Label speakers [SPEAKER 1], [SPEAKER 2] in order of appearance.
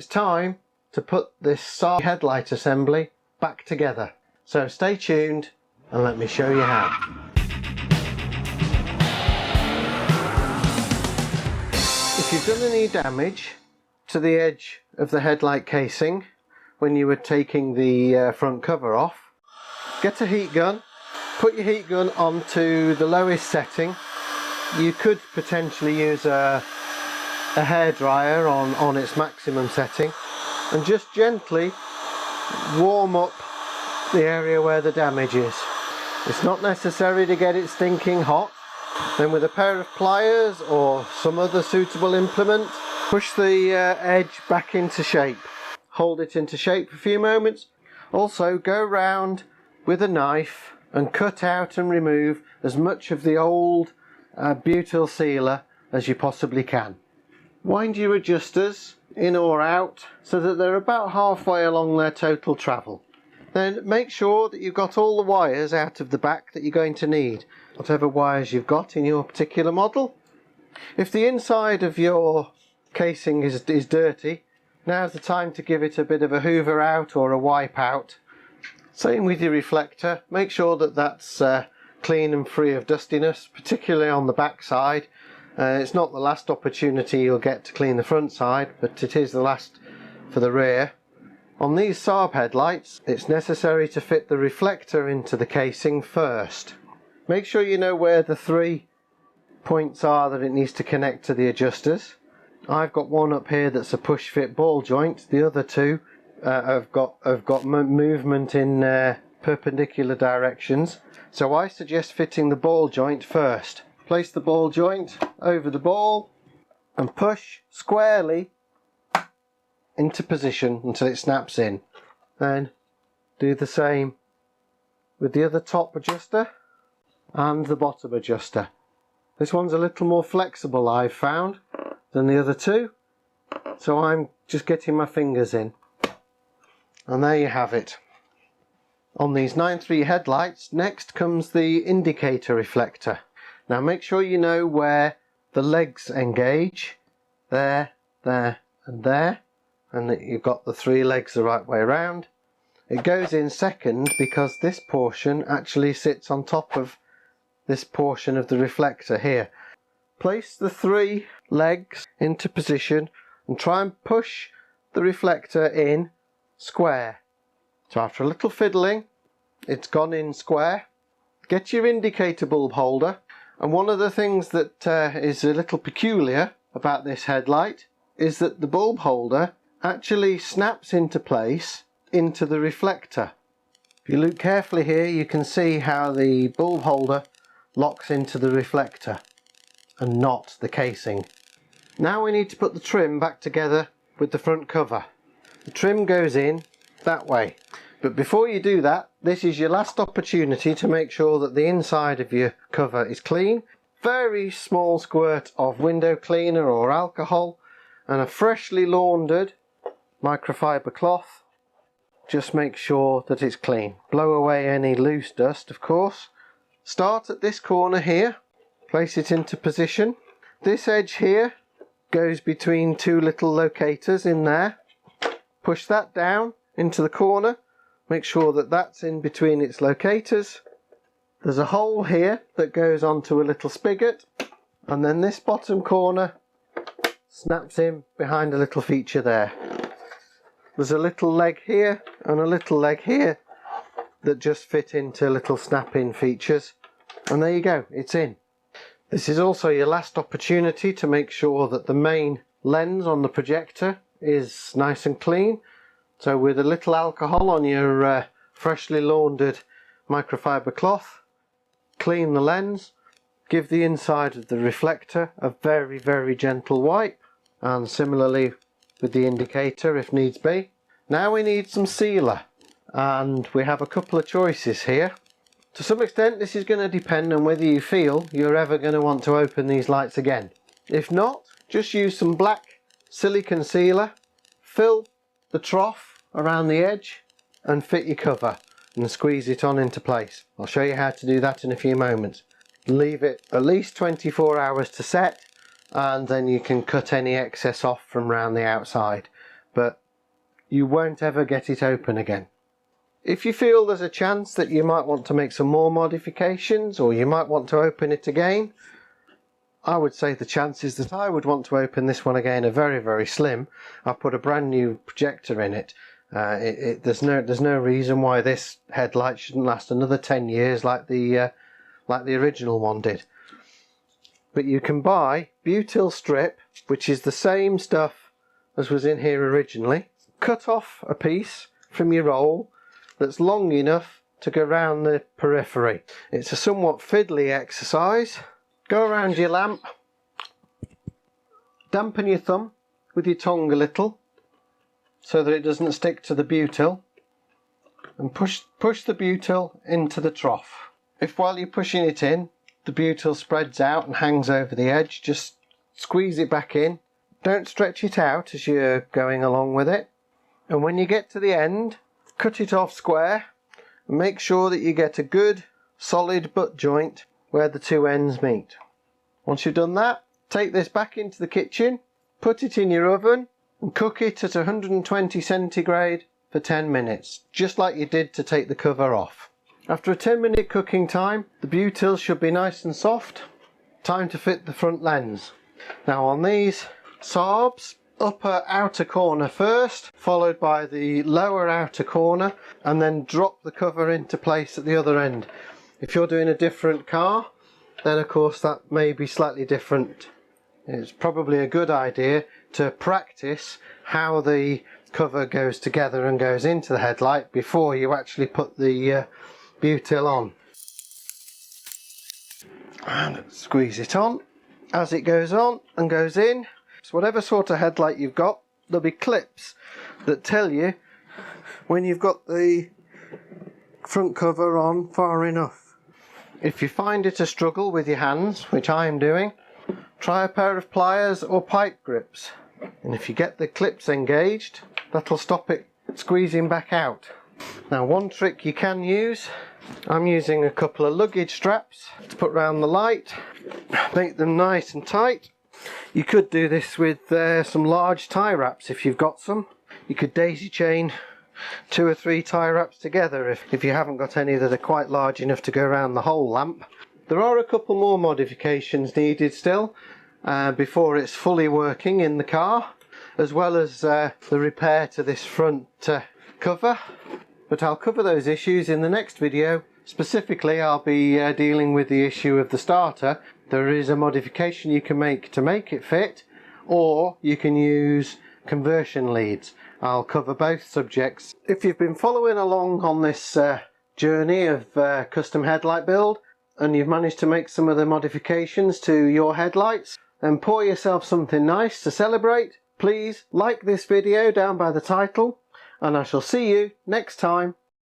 [SPEAKER 1] It's time to put this headlight assembly back together. So stay tuned and let me show you how. If you've done any damage to the edge of the headlight casing when you were taking the front cover off, get a heat gun, put your heat gun onto the lowest setting. You could potentially use a hairdryer on its maximum setting, and just gently warm up the area where the damage is. It's not necessary to get it stinking hot. Then with a pair of pliers or some other suitable implement, push the edge back into shape. Hold it into shape for a few moments. Also go round with a knife and cut out and remove as much of the old butyl sealer as you possibly can. Wind your adjusters in or out so that they're about halfway along their total travel. Then make sure that you've got all the wires out of the back that you're going to need, whatever wires you've got in your particular model. If the inside of your casing is dirty, now's the time to give it a bit of a hoover out or a wipe out. Same with your reflector. Make sure that that's clean and free of dustiness, particularly on the back side. It's not the last opportunity you'll get to clean the front side, but it is the last for the rear. On these Saab headlights, it's necessary to fit the reflector into the casing first. Make sure you know where the 3 points are that it needs to connect to the adjusters. I've got one up here that's a push fit ball joint. The other two have got movement in perpendicular directions. So I suggest fitting the ball joint first. Place the ball joint over the ball and push squarely into position until it snaps in. Then do the same with the other top adjuster and the bottom adjuster. This one's a little more flexible, I've found, than the other two, so I'm just getting my fingers in. And there you have it. On these 9.3 headlights, next comes the indicator reflector. Now make sure you know where the legs engage, there, there and there, and that you've got the 3 legs the right way around. It goes in second because this portion actually sits on top of this portion of the reflector here. Place the 3 legs into position and try and push the reflector in square. So after a little fiddling, it's gone in square. Get your indicator bulb holder. And one of the things that is a little peculiar about this headlight is that the bulb holder actually snaps into place into the reflector. If you look carefully here, you can see how the bulb holder locks into the reflector and not the casing. Now we need to put the trim back together with the front cover. The trim goes in that way. But before you do that, this is your last opportunity to make sure that the inside of your cover is clean. Very small squirt of window cleaner or alcohol and a freshly laundered microfiber cloth. Just make sure that it's clean. Blow away any loose dust, of course. Start at this corner here, place it into position. This edge here goes between 2 little locators in there. Push that down into the corner. Make sure that that's in between its locators. There's a hole here that goes onto a little spigot, and then this bottom corner snaps in behind a little feature there. There's a little leg here and a little leg here that just fit into little snap-in features, and there you go, it's in. This is also your last opportunity to make sure that the main lens on the projector is nice and clean. So with a little alcohol on your freshly laundered microfiber cloth, clean the lens, give the inside of the reflector a very, very gentle wipe, and similarly with the indicator if needs be. Now we need some sealer, and we have a couple of choices here. To some extent this is going to depend on whether you feel you're ever going to want to open these lights again. If not, just use some black silicone sealer, fill the trough around the edge and fit your cover and squeeze it on into place. I'll show you how to do that in a few moments. Leave it at least 24 hours to set, and then you can cut any excess off from around the outside. but you won't ever get it open again. If you feel there's a chance that you might want to make some more modifications, or you might want to open it again, I would say the chances that I would want to open this one again are very, very slim. I've put a brand new projector in it. There's no reason why this headlight shouldn't last another 10 years like the original one did. But you can buy butyl strip, which is the same stuff as was in here originally. Cut off a piece from your roll that's long enough to go around the periphery. It's a somewhat fiddly exercise. Go around your lamp, dampen your thumb with your tongue a little so that it doesn't stick to the butyl, and push the butyl into the trough. If while you're pushing it in the butyl spreads out and hangs over the edge, just squeeze it back in. Don't stretch it out as you're going along with it, and when you get to the end, cut it off square and make sure that you get a good solid butt joint where the two ends meet. Once you've done that, take this back into the kitchen, put it in your oven and cook it at 120 centigrade for 10 minutes, just like you did to take the cover off. After a 10-minute cooking time, the butyl should be nice and soft. Time to fit the front lens. Now on these Saabs, upper outer corner first, followed by the lower outer corner, and then drop the cover into place at the other end. If you're doing a different car, then of course that may be slightly different. It's probably a good idea to practice how the cover goes together and goes into the headlight before you actually put the butyl on. And squeeze it on. As it goes on and goes in, so whatever sort of headlight you've got, there'll be clips that tell you when you've got the front cover on far enough. If you find it a struggle with your hands, which I am doing, try a pair of pliers or pipe grips. And if you get the clips engaged, that'll stop it squeezing back out. Now one trick you can use, I'm using a couple of luggage straps to put round the light, make them nice and tight. You could do this with some large tie wraps if you've got some. You could daisy chain 2 or 3 tie wraps together if you haven't got any that are quite large enough to go around the whole lamp. There are a couple more modifications needed still before it's fully working in the car, as well as the repair to this front cover. But I'll cover those issues in the next video. Specifically, I'll be dealing with the issue of the starter. There is a modification you can make to make it fit, or you can use conversion leads. I'll cover both subjects. If you've been following along on this journey of custom headlight build, and you've managed to make some of the modifications to your headlights, then pour yourself something nice to celebrate. Please like this video down by the title, and I shall see you next time.